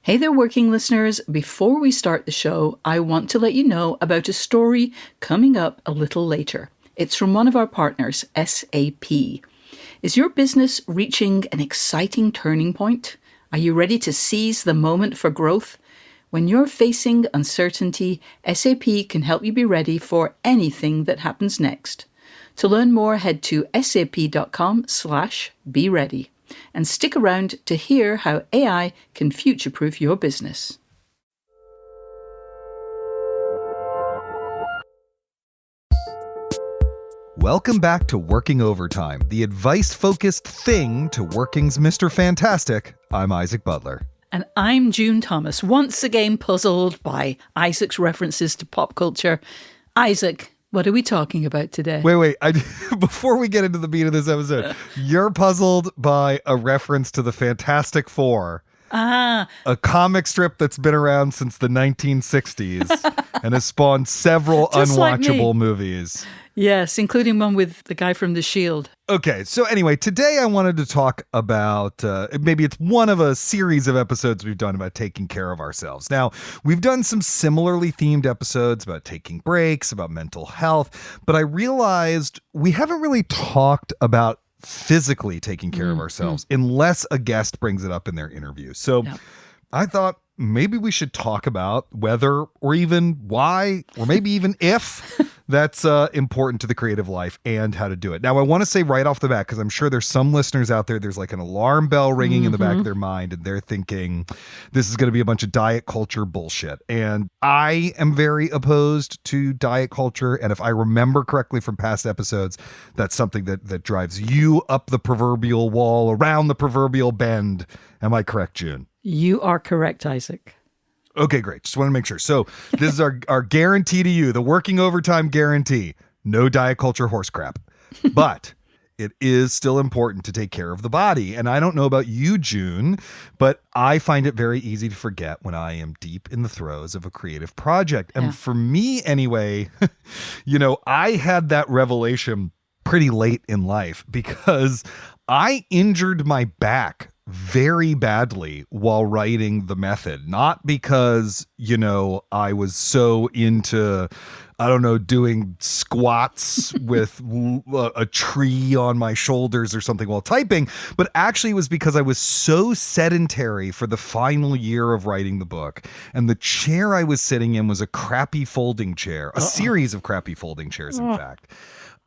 Hey there, working listeners. Before we start the show, I want to let you know about a story coming up a little later. It's from one of our partners, SAP. Is your business reaching an exciting turning point? Are you ready to seize the moment for growth? When you're facing uncertainty, SAP can help you be ready for anything that happens next. To learn more, head to sap.com/be-ready. And stick around to hear how AI can future-proof your business. Welcome back to Working Overtime, the advice-focused thing to working's Mr. Fantastic. I'm Isaac Butler. And I'm June Thomas, once again puzzled by Isaac's references to pop culture. Isaac, what are we talking about today? Wait. Before we get into the meat of this episode, you're puzzled by a reference to the Fantastic Four. A comic strip that's been around since the 1960s and has spawned several unwatchable movies. Yes, including one with the guy from The Shield. Okay, so anyway, today I wanted to talk about, maybe it's one of a series of episodes we've done about taking care of ourselves. Now, we've done some similarly themed episodes about taking breaks, about mental health, but I realized we haven't really talked about physically taking care of ourselves unless a guest brings it up in their interview. So I thought maybe we should talk about whether or even why or maybe even if that's important to the creative life and how to do it. Now, I want to say right off the bat, because I'm sure there's some listeners out there, there's like an alarm bell ringing in the back of their mind and they're thinking this is going to be a bunch of diet culture bullshit. And I am very opposed to diet culture. And if I remember correctly from past episodes, that's something that drives you up the proverbial wall, around the proverbial bend. Am I correct, June? You are correct, Isaac. Okay, great. Just want to make sure. So this is our guarantee to you, the Working Overtime guarantee. No diet culture horse crap. But it is still important to take care of the body. And I don't know about you, June, but I find it very easy to forget when I am deep in the throes of a creative project. And for me anyway, I had that revelation pretty late in life because I injured my back very badly while writing The Method. Not because, I was so into, doing squats with a tree on my shoulders or something while typing, but actually it was because I was so sedentary for the final year of writing the book. And the chair I was sitting in was a crappy folding chair, a series of crappy folding chairs, in fact.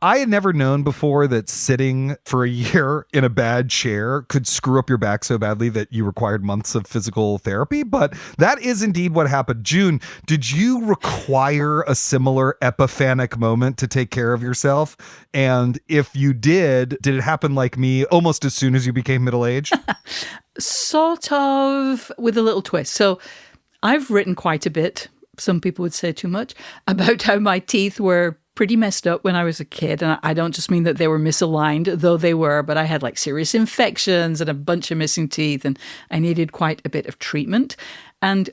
I had never known before that sitting for a year in a bad chair could screw up your back so badly that you required months of physical therapy, but that is indeed what happened. June, did you require a similar epiphanic moment to take care of yourself? And if you did it happen like me almost as soon as you became middle-aged? Sort of, with a little twist. So I've written quite a bit, some people would say too much, about how my teeth were pretty messed up when I was a kid. And I don't just mean that they were misaligned, though they were, but I had like serious infections and a bunch of missing teeth, and I needed quite a bit of treatment. And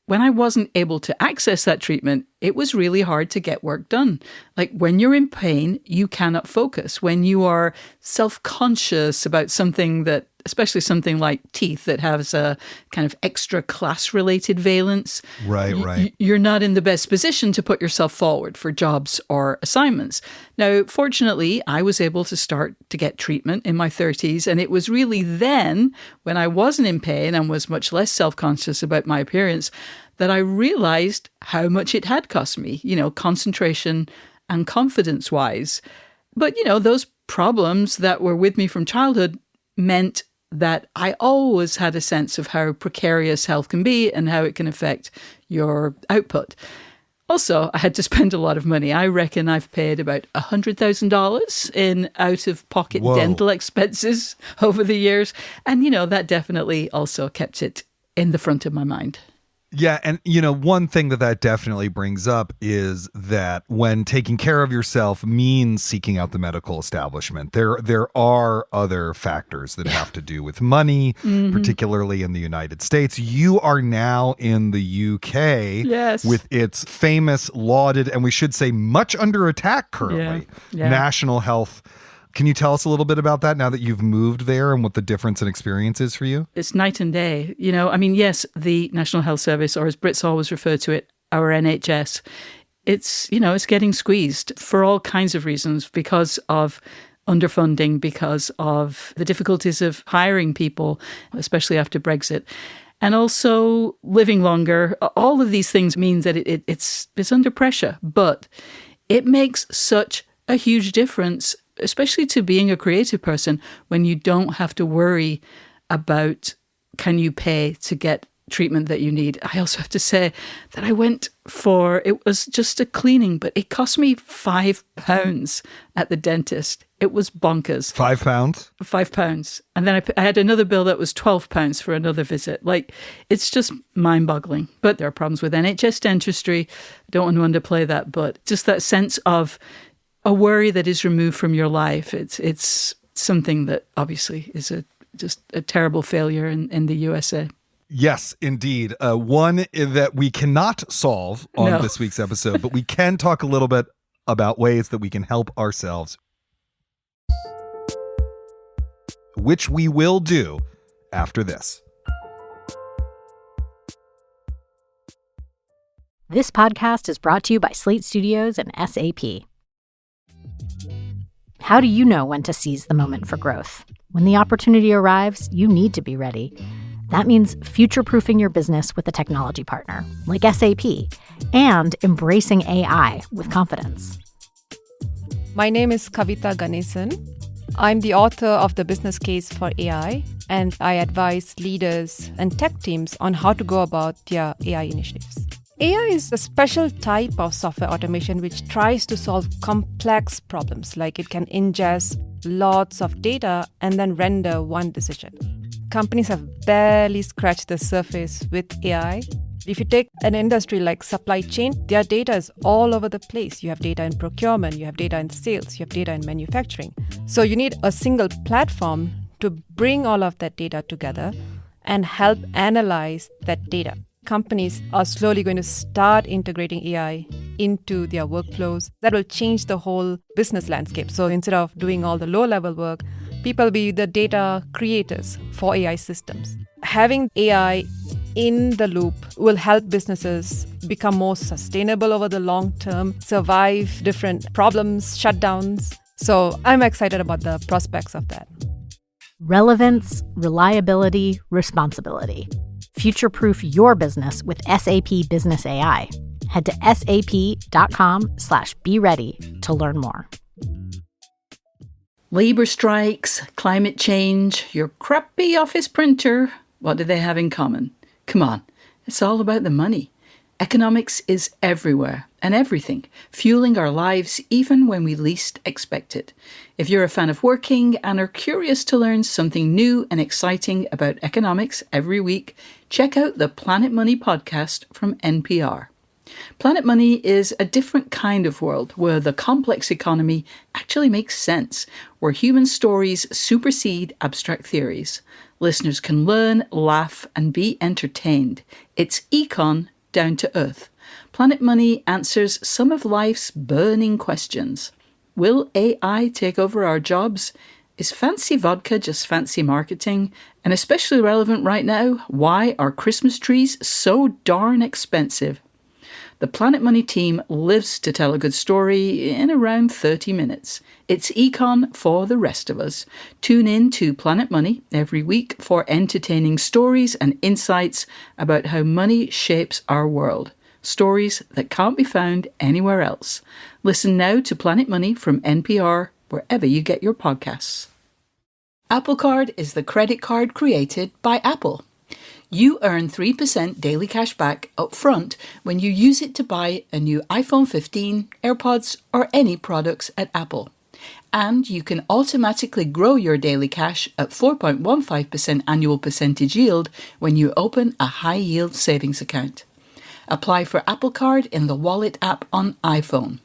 when I wasn't able to access that treatment, it was really hard to get work done. Like when you're in pain, you cannot focus. When you are self-conscious about something that, especially something like teeth that has a kind of extra class-related valence, right. You're not in the best position to put yourself forward for jobs or assignments. Now, fortunately, I was able to start to get treatment in my 30s, and it was really then, when I wasn't in pain and was much less self-conscious about my appearance, that I realized how much it had cost me, concentration and confidence-wise. But, those problems that were with me from childhood meant that I always had a sense of how precarious health can be and how it can affect your output. Also, I had to spend a lot of money. I reckon I've paid about $100,000 in out-of-pocket dental expenses over the years. And, that definitely also kept it in the front of my mind. Yeah. And, one thing that definitely brings up is that when taking care of yourself means seeking out the medical establishment, there are other factors that have to do with money, particularly in the United States. You are now in the UK with its famous, lauded, and we should say much under attack currently, National Health Can you tell us a little bit about that now that you've moved there and what the difference in experience is for you? It's night and day. Yes, the National Health Service, or as Brits always refer to it, our NHS, it's getting squeezed for all kinds of reasons, because of underfunding, because of the difficulties of hiring people, especially after Brexit, and also living longer. All of these things mean that it's under pressure, but it makes such a huge difference, especially to being a creative person, when you don't have to worry about can you pay to get treatment that you need. I also have to say that I went for, it was just a cleaning, but it cost me £5 at the dentist. It was bonkers. £5? £5. And then I had another bill that was £12 for another visit. Like, it's just mind-boggling. But there are problems with NHS dentistry. I don't want to underplay that, but just that sense of a worry that is removed from your life. It's something that obviously is just a terrible failure in the USA. Yes, indeed. One that we cannot solve on this week's episode, but we can talk a little bit about ways that we can help ourselves, which we will do after this. This podcast is brought to you by Slate Studios and SAP. How do you know when to seize the moment for growth? When the opportunity arrives, you need to be ready. That means future-proofing your business with a technology partner, like SAP, and embracing AI with confidence. My name is Kavita Ganesan. I'm the author of The Business Case for AI, and I advise leaders and tech teams on how to go about their AI initiatives. AI is a special type of software automation which tries to solve complex problems, like it can ingest lots of data and then render one decision. Companies have barely scratched the surface with AI. If you take an industry like supply chain, their data is all over the place. You have data in procurement, you have data in sales, you have data in manufacturing. So you need a single platform to bring all of that data together and help analyze that data. Companies are slowly going to start integrating AI into their workflows. That will change the whole business landscape. So instead of doing all the low-level work, people will be the data creators for AI systems. Having AI in the loop will help businesses become more sustainable over the long term, survive different problems, shutdowns. So I'm excited about the prospects of that. Relevance, reliability, responsibility. Future-proof your business with SAP Business AI. Head to sap.com/be-ready to learn more. Labour strikes, climate change, your crappy office printer. What do they have in common? Come on, it's all about the money. Economics is everywhere and everything, fueling our lives even when we least expect it. If you're a fan of working and are curious to learn something new and exciting about economics every week, check out the Planet Money podcast from NPR. Planet Money is a different kind of world where the complex economy actually makes sense, where human stories supersede abstract theories. Listeners can learn, laugh, and be entertained. It's econ down to earth. Planet Money answers some of life's burning questions. Will AI take over our jobs? Is fancy vodka just fancy marketing? And especially relevant right now, why are Christmas trees so darn expensive? The Planet Money team lives to tell a good story in around 30 minutes. It's econ for the rest of us. Tune in to Planet Money every week for entertaining stories and insights about how money shapes our world. Stories that can't be found anywhere else. Listen now to Planet Money from NPR, wherever you get your podcasts. Apple Card is the credit card created by Apple. You earn 3% daily cash back up front when you use it to buy a new iPhone 15, AirPods, or any products at Apple. And you can automatically grow your daily cash at 4.15% annual percentage yield when you open a high-yield savings account. Apply for Apple Card in the Wallet app on iPhone.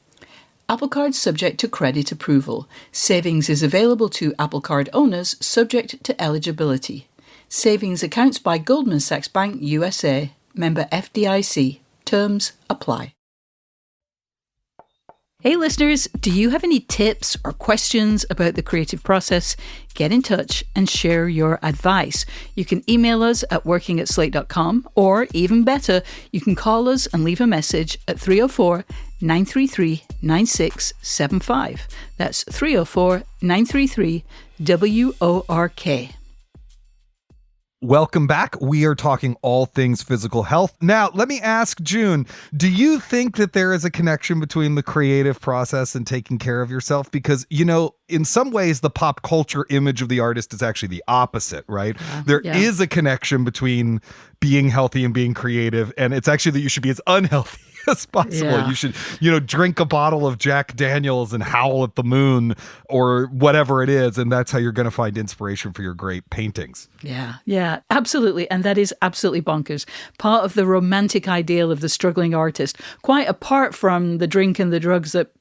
Apple Card subject to credit approval. Savings is available to Apple Card owners subject to eligibility. Savings accounts by Goldman Sachs Bank USA, member FDIC. Terms apply. Hey listeners, do you have any tips or questions about the creative process? Get in touch and share your advice. You can email us at working@slate.com, or even better, you can call us and leave a message at 304-933-9675. That's 304-933-WORK. Welcome back. We are talking all things physical health. Now, let me ask June, do you think that there is a connection between the creative process and taking care of yourself? Because, you know, in some ways, the pop culture image of the artist is actually the opposite, right? There is a connection between being healthy and being creative, and it's actually that you should be as unhealthy as possible. Yeah. You should, drink a bottle of Jack Daniels and howl at the moon or whatever it is. And that's how you're going to find inspiration for your great paintings. Yeah, absolutely. And that is absolutely bonkers. Part of the romantic ideal of the struggling artist, quite apart from the drink and the drugs that,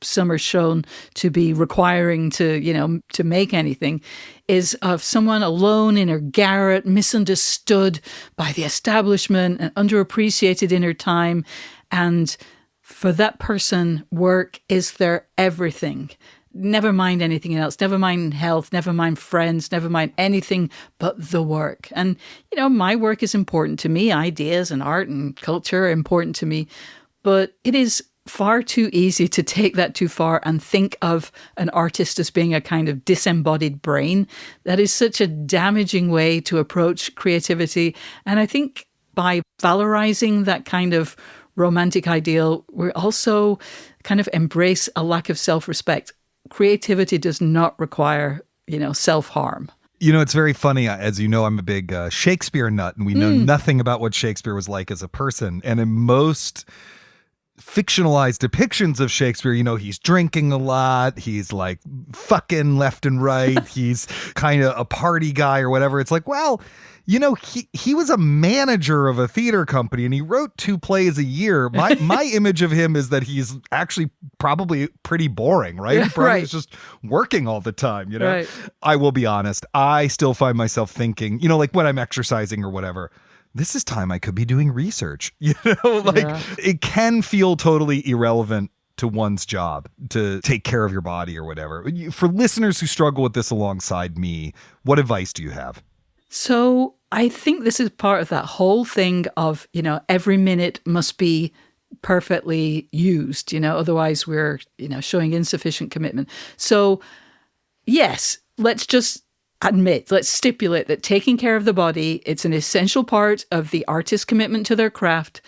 some are shown to be requiring to make anything, is of someone alone in her garret, misunderstood by the establishment and underappreciated in her time. And for that person, work is their everything. Never mind anything else, never mind health, never mind friends, never mind anything but the work. And, my work is important to me. Ideas and art and culture are important to me. But it is far too easy to take that too far and think of an artist as being a kind of disembodied brain. That is such a damaging way to approach creativity. And I think by valorizing that kind of romantic ideal, we also kind of embrace a lack of self-respect. Creativity does not require, self-harm. It's very funny. As you know, I'm a big Shakespeare nut, and we know nothing about what Shakespeare was like as a person. And in most fictionalized depictions of Shakespeare, he's drinking a lot, he's like fucking left and right, he's kind of a party guy or whatever. It's like, well, he was a manager of a theater company and he wrote 2 plays a year. My image of him is that he's actually probably pretty boring, right? Yeah, he probably right. is just working all the time, Right. I will be honest, I still find myself thinking, like when I'm exercising or whatever, this is time I could be doing research. It can feel totally irrelevant to one's job to take care of your body or whatever. For listeners who struggle with this alongside me, what advice do you have? So I think this is part of that whole thing of, every minute must be perfectly used, otherwise we're, showing insufficient commitment. So yes, let's stipulate that taking care of the body, it's an essential part of the artist's commitment to their craft.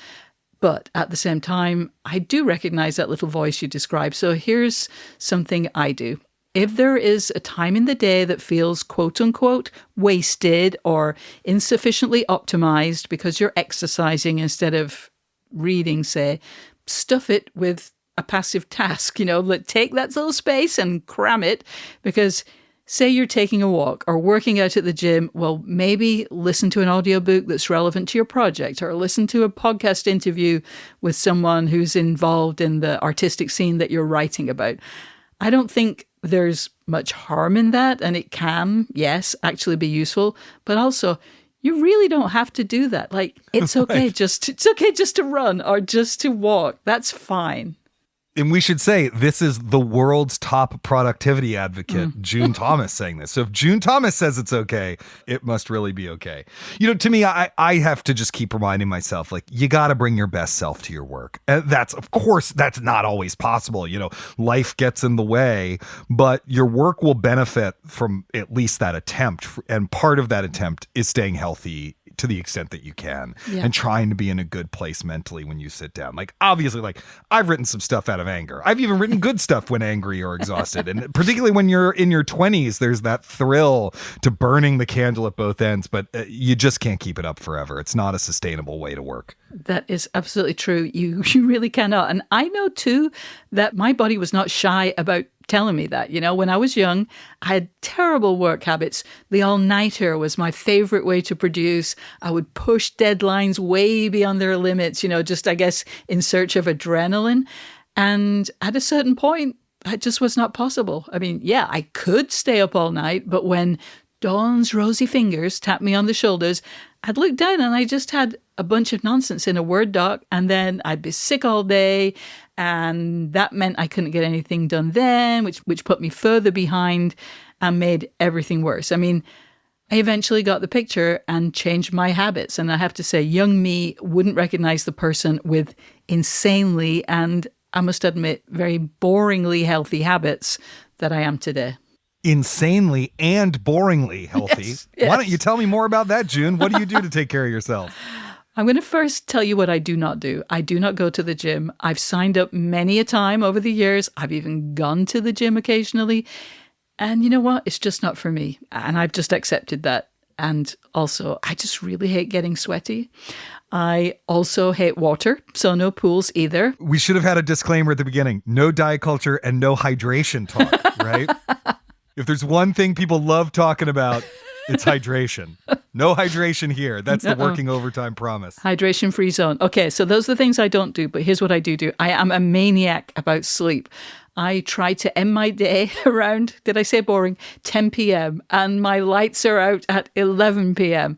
But at the same time, I do recognize that little voice you described. So here's something I do. If there is a time in the day that feels quote unquote wasted or insufficiently optimized because you're exercising instead of reading, say, stuff it with a passive task, take that little space and cram it, because say you're taking a walk or working out at the gym, well, maybe listen to an audiobook that's relevant to your project, or listen to a podcast interview with someone who's involved in the artistic scene that you're writing about. I don't think there's much harm in that, and it can, yes, actually be useful, but also you really don't have to do that. Like, it's okay Right. just to run or just to walk. That's fine. And we should say this is the world's top productivity advocate, June Thomas, saying this. So if June Thomas says it's okay, it must really be okay. To me, I have to just keep reminding myself, like, you got to bring your best self to your work. And that's not always possible. Life gets in the way, but your work will benefit from at least that attempt. And part of that attempt is staying healthy to the extent that you can, and trying to be in a good place mentally when you sit down. Like, obviously, like, I've written some stuff out of anger. I've even written good stuff when angry or exhausted. And particularly when you're in your 20s, there's that thrill to burning the candle at both ends, but you just can't keep it up forever. It's not a sustainable way to work. That is absolutely true. You really cannot. And I know too that my body was not shy about telling me that. When I was young, I had terrible work habits. The all-nighter was my favorite way to produce. I would push deadlines way beyond their limits, just, I guess, in search of adrenaline. And at a certain point, that just was not possible. I mean, yeah, I could stay up all night, but when Dawn's rosy fingers tapped me on the shoulders, I'd look down and I just had a bunch of nonsense in a Word doc, and then I'd be sick all day, and that meant I couldn't get anything done then, which put me further behind and made everything worse. I mean, I eventually got the picture and changed my habits, and I have to say, young me wouldn't recognize the person with insanely, and I must admit, very boringly healthy habits that I am today. Insanely and boringly healthy. Yes. Why don't you tell me more about that, June? What do you do to take care of yourself? I'm going to first tell you what I do not do. I do not go to the gym. I've signed up many a time over the years. I've even gone to the gym occasionally. And you know what? It's just not for me. And I've just accepted that. And also, I just really hate getting sweaty. I also hate water, so no pools either. We should have had a disclaimer at the beginning. No diet culture and no hydration talk, right? If there's one thing people love talking about, it's hydration. No hydration here. That's the working overtime promise. Hydration free zone. Okay, so those are the things I don't do, but here's what I do. I am a maniac about sleep. I try to end my day around, did I say boring, 10 p.m. and my lights are out at 11 p.m.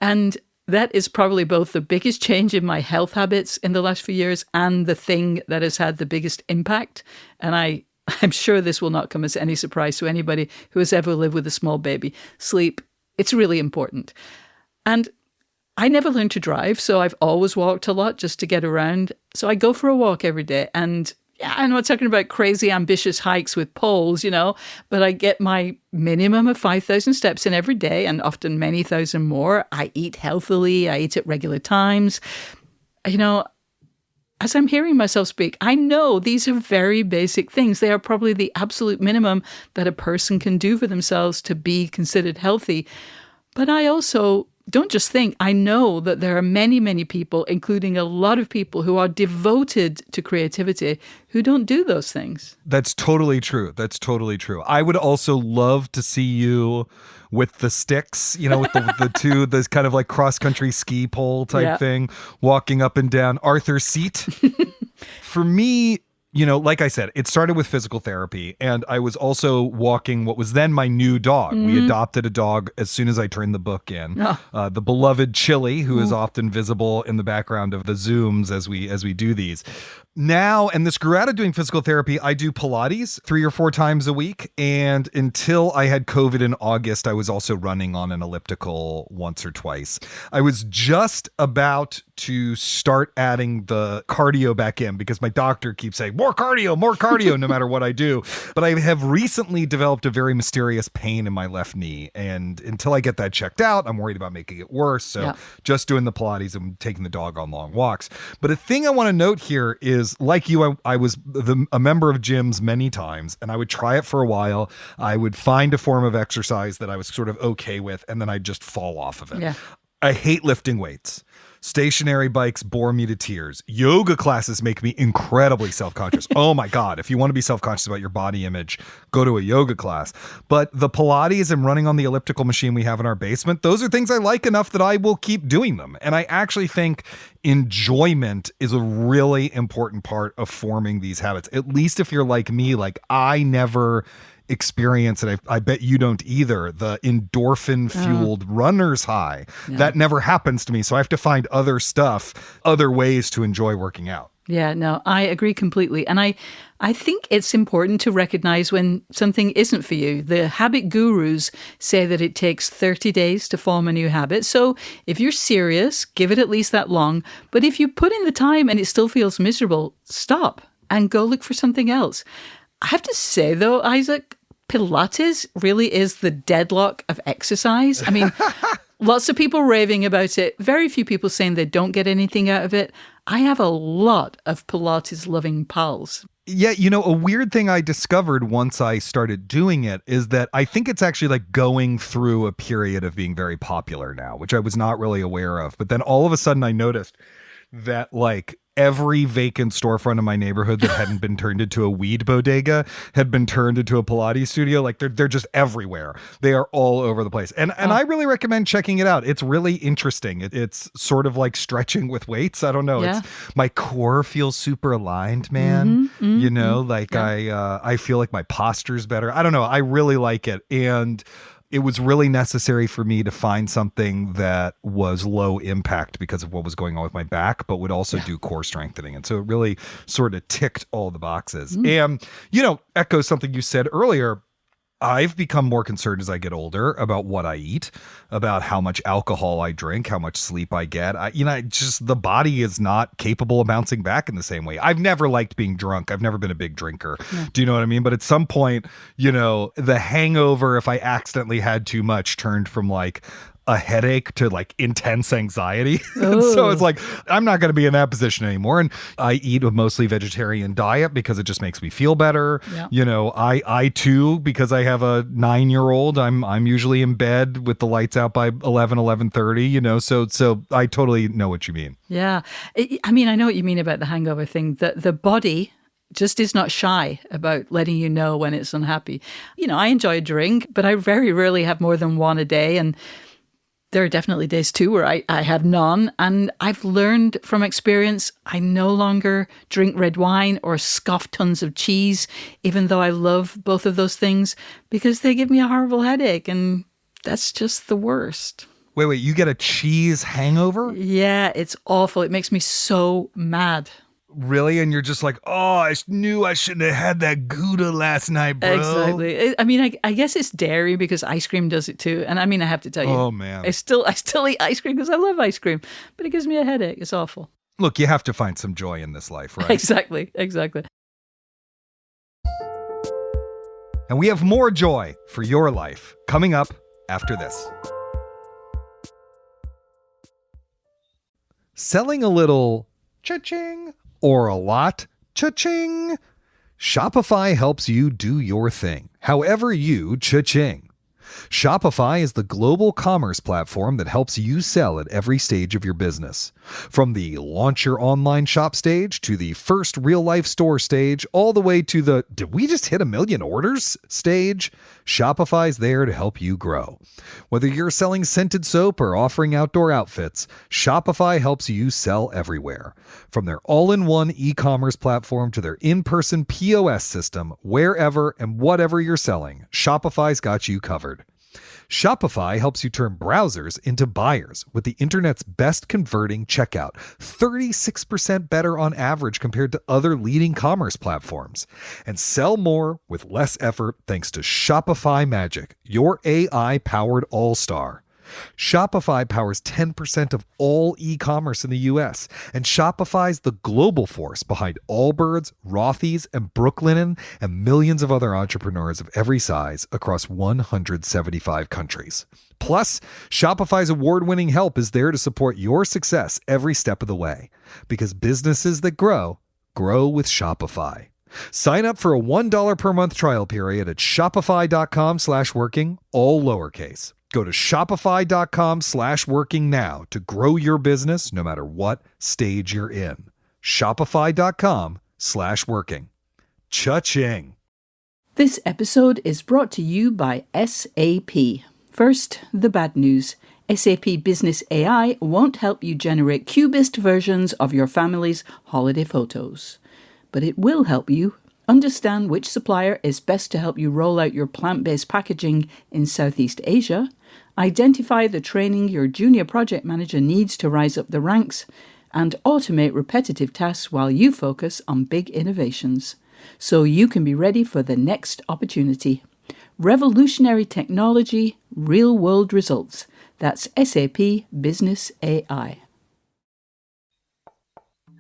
And that is probably both the biggest change in my health habits in the last few years and the thing that has had the biggest impact. And I'm sure this will not come as any surprise to anybody who has ever lived with a small baby. Sleep, it's really important. And I never learned to drive, so I've always walked a lot just to get around. So I go for a walk every day. And yeah, I'm not talking about crazy ambitious hikes with poles, but I get my minimum of 5,000 steps in every day, and often many thousand more. I eat healthily. I eat at regular times. As I'm hearing myself speak, I know these are very basic things. They are probably the absolute minimum that a person can do for themselves to be considered healthy. But I also don't just think, I know that there are many, many people, including a lot of people who are devoted to creativity, who don't do those things. That's totally true. That's totally true. I would also love to see you with the sticks, with the two, this kind of like cross-country ski pole type thing, walking up and down Arthur's Seat. For me, like I said, it started with physical therapy, and I was also walking what was then my new dog. Mm-hmm. We adopted a dog as soon as I turned the book in. The beloved Chili, who is often visible in the background of the Zooms as we do these. Now, and this grew out of doing physical therapy, I do Pilates 3 or 4 times a week. And until I had COVID in August, I was also running on an elliptical once or twice. I was just about to start adding the cardio back in because my doctor keeps saying, more cardio, no matter what I do. But I have recently developed a very mysterious pain in my left knee. And until I get that checked out, I'm worried about making it worse. So just doing the Pilates and taking the dog on long walks. But a thing I want to note here is, like you, I was a member of gyms many times, and I would try it for a while. I would find a form of exercise that I was sort of okay with, and then I'd just fall off of it. Yeah. I hate lifting weights. Stationary bikes bore me to tears. Yoga classes make me incredibly self-conscious. Oh my God. If you want to be self-conscious about your body image, go to a yoga class. But the Pilates and running on the elliptical machine we have in our basement, those are things I like enough that I will keep doing them. And I actually think enjoyment is a really important part of forming these habits. At least if you're like me, like I never experience, and I bet you don't either, the endorphin fueled runner's high. That never happens to me. So I have to find other ways to enjoy working out. Yeah, no, I agree completely. And I think it's important to recognize when something isn't for you. The habit gurus say that it takes 30 days to form a new habit. So if you're serious, give it at least that long. But if you put in the time and it still feels miserable, stop and go look for something else. I have to say, though, Isaac, Pilates really is the deadlock of exercise. I mean, lots of people raving about it. Very few people saying they don't get anything out of it. I have a lot of Pilates-loving pals. Yeah, a weird thing I discovered once I started doing it is that I think it's actually like going through a period of being very popular now, which I was not really aware of. But then all of a sudden I noticed that like every vacant storefront in my neighborhood that hadn't been turned into a weed bodega had been turned into a Pilates studio. Like they're just everywhere. They are all over the place. And I really recommend checking it out. It's really interesting. It's sort of like stretching with weights. I don't know. Yeah. My core feels super aligned, man. I feel like my posture's better. I don't know. I really like it. And it was really necessary for me to find something that was low impact because of what was going on with my back, but would also do core strengthening. And so it really sort of ticked all the boxes. And, echo something you said earlier. I've become more concerned as I get older about what I eat, about how much alcohol I drink, how much sleep I get. Just the body is not capable of bouncing back in the same way. I've never liked being drunk. I've never been a big drinker. Yeah. Do you know what I mean? But at some point, the hangover, if I accidentally had too much, turned from like a headache to like intense anxiety. And so it's like, I'm not going to be in that position anymore. And I eat a mostly vegetarian diet because it just makes me feel better. Yeah. I too, because I have a 9-year-old, I'm usually in bed with the lights out by 11:30, so I totally know what you mean. Yeah. I know what you mean about the hangover thing, that the body just is not shy about letting you know when it's unhappy. I enjoy a drink, but I very rarely have more than one a day. And there are definitely days too where I have none. And I've learned from experience, I no longer drink red wine or scoff tons of cheese, even though I love both of those things, because they give me a horrible headache. And that's just the worst. Wait, you get a cheese hangover? Yeah, it's awful. It makes me so mad. Really? And you're just like, oh, I knew I shouldn't have had that Gouda last night, bro. Exactly. I guess it's dairy because ice cream does it too. And I have to tell you, oh man, I still eat ice cream because I love ice cream, but it gives me a headache. It's awful. Look, you have to find some joy in this life, right? Exactly. And we have more joy for your life coming up after this. Selling a little cha-ching or a lot cha-ching? Shopify helps you do your thing, however you cha-ching. Shopify is the global commerce platform that helps you sell at every stage of your business. From the launch your online shop stage to the first real-life store stage, all the way to the did we just hit 1 million orders stage, Shopify's there to help you grow. Whether you're selling scented soap or offering outdoor outfits, Shopify helps you sell everywhere. From their all-in-one e-commerce platform to their in-person POS system, wherever and whatever you're selling, Shopify's got you covered. Shopify helps you turn browsers into buyers with the internet's best converting checkout, 36% better on average compared to other leading commerce platforms. And sell more with less effort thanks to Shopify Magic, your AI-powered all-star. Shopify powers 10% of all e-commerce in the US, and Shopify's the global force behind Allbirds, Rothy's, and Brooklinen, and millions of other entrepreneurs of every size across 175 countries. Plus, Shopify's award-winning help is there to support your success every step of the way, because businesses that grow with Shopify. Sign up for a $1 per month trial period at shopify.com/working, all lowercase. Go to shopify.com/working now to grow your business no matter what stage you're in. Shopify.com/working. Cha-ching. This episode is brought to you by SAP. First, the bad news. SAP Business AI won't help you generate cubist versions of your family's holiday photos. But it will help you understand which supplier is best to help you roll out your plant-based packaging in Southeast Asia, identify the training your junior project manager needs to rise up the ranks, and automate repetitive tasks while you focus on big innovations, so you can be ready for the next opportunity. Revolutionary technology, real-world results. That's SAP Business AI.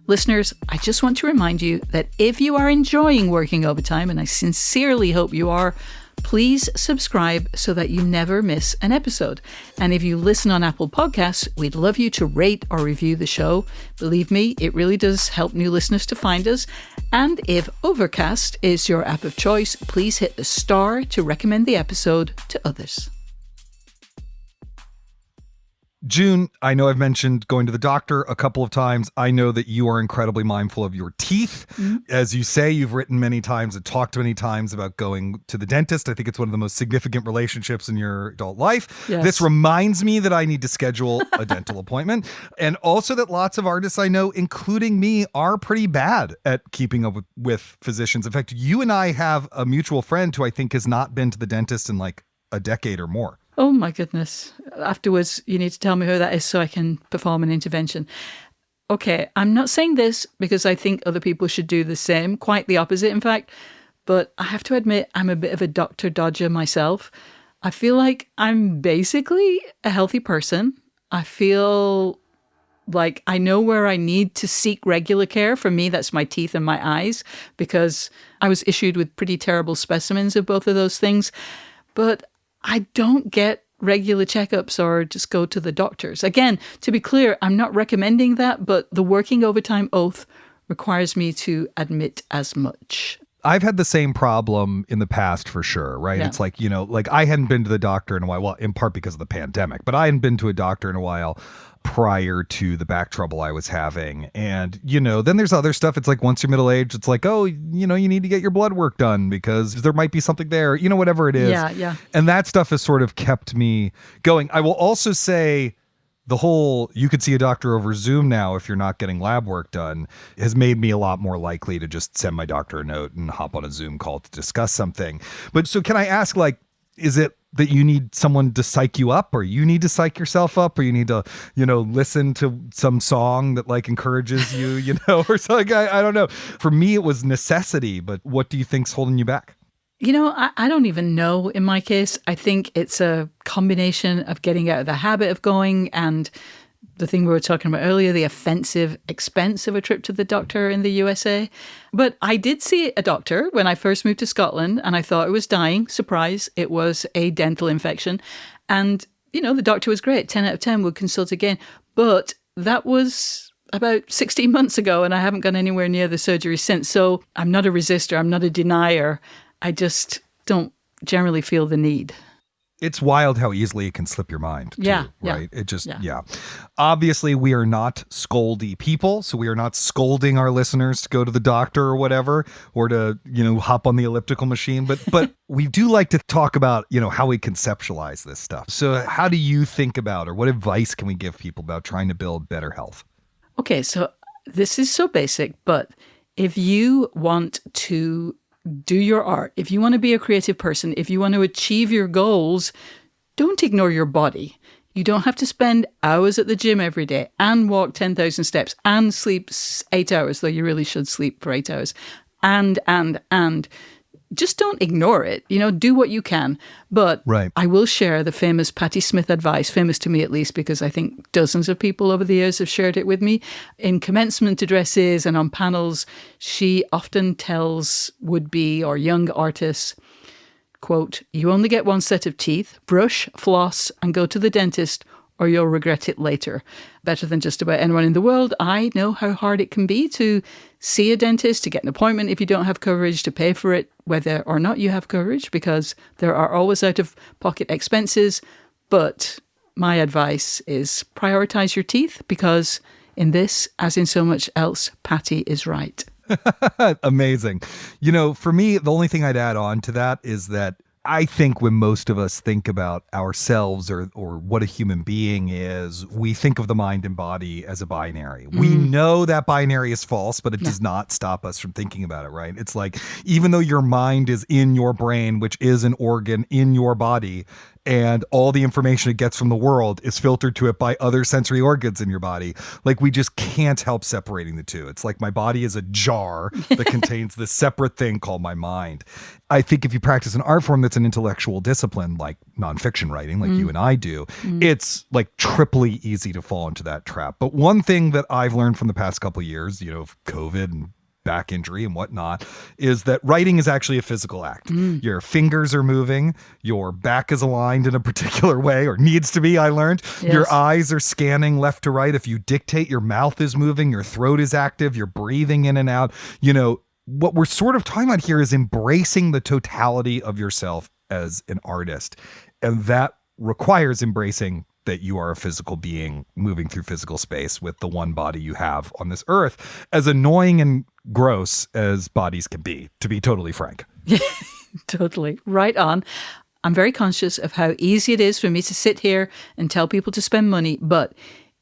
Listeners, I just want to remind you that if you are enjoying working overtime, and I sincerely hope you are, please subscribe so that you never miss an episode. And if you listen on Apple Podcasts, we'd love you to rate or review the show. Believe me, it really does help new listeners to find us. And if Overcast is your app of choice, please hit the star to recommend the episode to others. June, I know I've mentioned going to the doctor a couple of times. I know that you are incredibly mindful of your teeth. Mm-hmm. As you say, you've written many times and talked many times about going to the dentist. I think it's one of the most significant relationships in your adult life. Yes. This reminds me that I need to schedule a dental appointment. And also that lots of artists I know, including me, are pretty bad at keeping up with physicians. In fact, you and I have a mutual friend who I think has not been to the dentist in like a decade or more. Oh my goodness. Afterwards, you need to tell me who that is so I can perform an intervention. Okay, I'm not saying this because I think other people should do the same. Quite the opposite, in fact. But I have to admit, I'm a bit of a doctor dodger myself. I feel like I'm basically a healthy person. I feel like I know where I need to seek regular care. For me, that's my teeth and my eyes, because I was issued with pretty terrible specimens of both of those things. But I don't get regular checkups or just go to the doctors. Again, to be clear, I'm not recommending that, but the working overtime oath requires me to admit as much. I've had the same problem in the past for sure, right? Yeah. It's like, like I hadn't been to the doctor in a while, well, in part because of the pandemic, but I hadn't been to a doctor in a while prior to the back trouble I was having. And, then there's other stuff. It's like once you're middle-aged, it's like, oh, you need to get your blood work done because there might be something there, whatever it is. Yeah. And that stuff has sort of kept me going. I will also say the whole, you could see a doctor over Zoom now if you're not getting lab work done, has made me a lot more likely to just send my doctor a note and hop on a Zoom call to discuss something. But so can I ask, is it that you need someone to psych you up, or you need to psych yourself up, or you need to, listen to some song that encourages you, or something? I don't know. For me, it was necessity, but what do you think's holding you back? I don't even know in my case. I think it's a combination of getting out of the habit of going and the thing we were talking about earlier, the offensive expense of a trip to the doctor in the USA. But I did see a doctor when I first moved to Scotland, and I thought I was dying. Surprise, it was a dental infection. And, the doctor was great. 10 out of 10 would consult again. But that was about 16 months ago, and I haven't gone anywhere near the surgery since. So I'm not a resistor. I'm not a denier. I just don't generally feel the need. It's wild how easily it can slip your mind, too, yeah. right? It just, yeah. Obviously, we are not scoldy people, so we are not scolding our listeners to go to the doctor or whatever, or to, hop on the elliptical machine. But we do like to talk about, how we conceptualize this stuff. So how do you think about, or what advice can we give people about trying to build better health? Okay, so this is so basic, but if you want to do your art, if you want to be a creative person, if you want to achieve your goals, don't ignore your body. You don't have to spend hours at the gym every day and walk 10,000 steps and sleep 8 hours, though you really should sleep for 8 hours. And just don't ignore it. Do what you can. But right. I will share the famous Patti Smith advice, famous to me at least, because I think dozens of people over the years have shared it with me. In commencement addresses and on panels, she often tells would-be or young artists, quote, "You only get one set of teeth, brush, floss, and go to the dentist, or you'll regret it later." Better than just about anyone in the world, I know how hard it can be to see a dentist, to get an appointment if you don't have coverage, to pay for it, whether or not you have coverage, because there are always out-of-pocket expenses. But my advice is prioritize your teeth, because in this, as in so much else, Patti is right. Amazing. For me, the only thing I'd add on to that is that I think when most of us think about ourselves or what a human being is, we think of the mind and body as a binary. We know that binary is false, but it does not stop us from thinking about it, right? It's like, even though your mind is in your brain, which is an organ in your body, and all the information it gets from the world is filtered to it by other sensory organs in your body, we just can't help separating the two. It's like my body is a jar that contains this separate thing called my mind. I think if you practice an art form that's an intellectual discipline, like nonfiction writing, like you and I do, it's triply easy to fall into that trap. But one thing that I've learned from the past couple of years, of COVID and back injury and whatnot, is that writing is actually a physical act. Your fingers are moving, your back is aligned in a particular way, or needs to be, I learned. Yes. Your eyes are scanning left to right. If you dictate, your mouth is moving, your throat is active, you're breathing in and out. What we're sort of talking about here is embracing the totality of yourself as an artist. And that requires embracing that you are a physical being moving through physical space with the one body you have on this earth, as annoying and gross as bodies can be, to be totally frank. Totally. Right on. I'm very conscious of how easy it is for me to sit here and tell people to spend money. But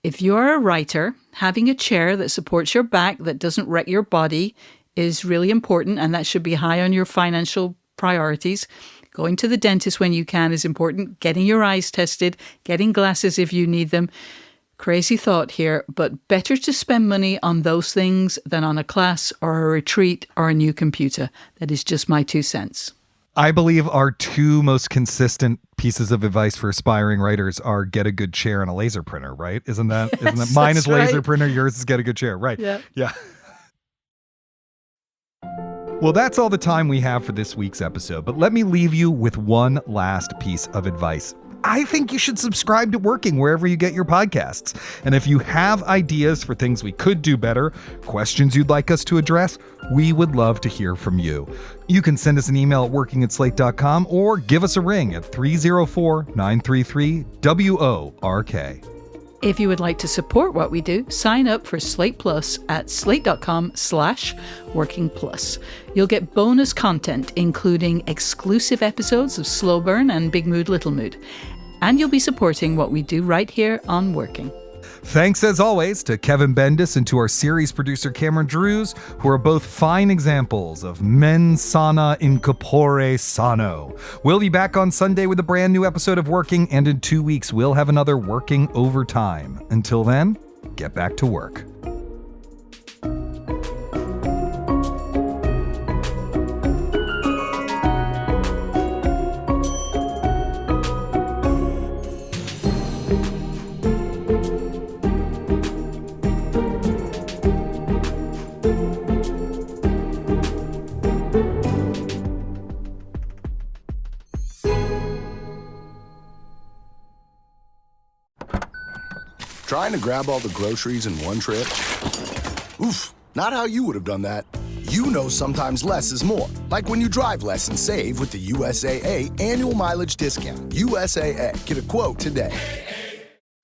if you're a writer, having a chair that supports your back, that doesn't wreck your body, is really important. And that should be high on your financial priorities. Going to the dentist when you can is important. Getting your eyes tested, getting glasses if you need them. Crazy thought here, but better to spend money on those things than on a class or a retreat or a new computer. That is just my 2 cents. I believe our 2 most consistent pieces of advice for aspiring writers are get a good chair and a laser printer, right? Isn't that mine is laser printer, yours is get a good chair, right? Yeah. Well, that's all the time we have for this week's episode, but let me leave you with one last piece of advice. I think you should subscribe to Working wherever you get your podcasts. And if you have ideas for things we could do better, questions you'd like us to address, we would love to hear from you. You can send us an email at working@slate.com or give us a ring at 304-933-WORK. If you would like to support what we do, sign up for Slate Plus at slate.com/workingplus. You'll get bonus content, including exclusive episodes of Slow Burn and Big Mood, Little Mood. And you'll be supporting what we do right here on Working. Thanks, as always, to Kevin Bendis and to our series producer, Cameron Drews, who are both fine examples of mens sana in corpore sano. We'll be back on Sunday with a brand new episode of Working, and in 2 weeks, we'll have another Working Overtime. Until then, get back to work. Trying to grab all the groceries in one trip? Oof, not how you would have done that. You know sometimes less is more. Like when you drive less and save with the USAA annual mileage discount. USAA. Get a quote today.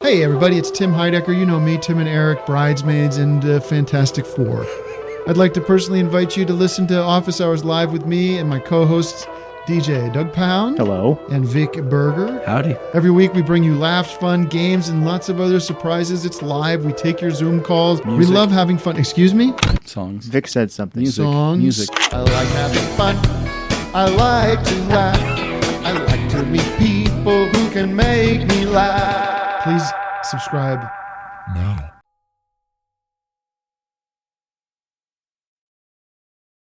Hey everybody, it's Tim Heidecker. You know me, Tim and Eric, Bridesmaids, and Fantastic Four. I'd like to personally invite you to listen to Office Hours Live with me and my co-hosts, DJ Doug Pound. Hello. And Vic Berger. Howdy. Every week we bring you laughs, fun, games, and lots of other surprises. It's live. We take your Zoom calls. Music. We love having fun. Excuse me? Songs. Vic said something. Music. Songs. Music. I like having fun. I like to laugh. I like to meet people who can make me laugh. Please subscribe now.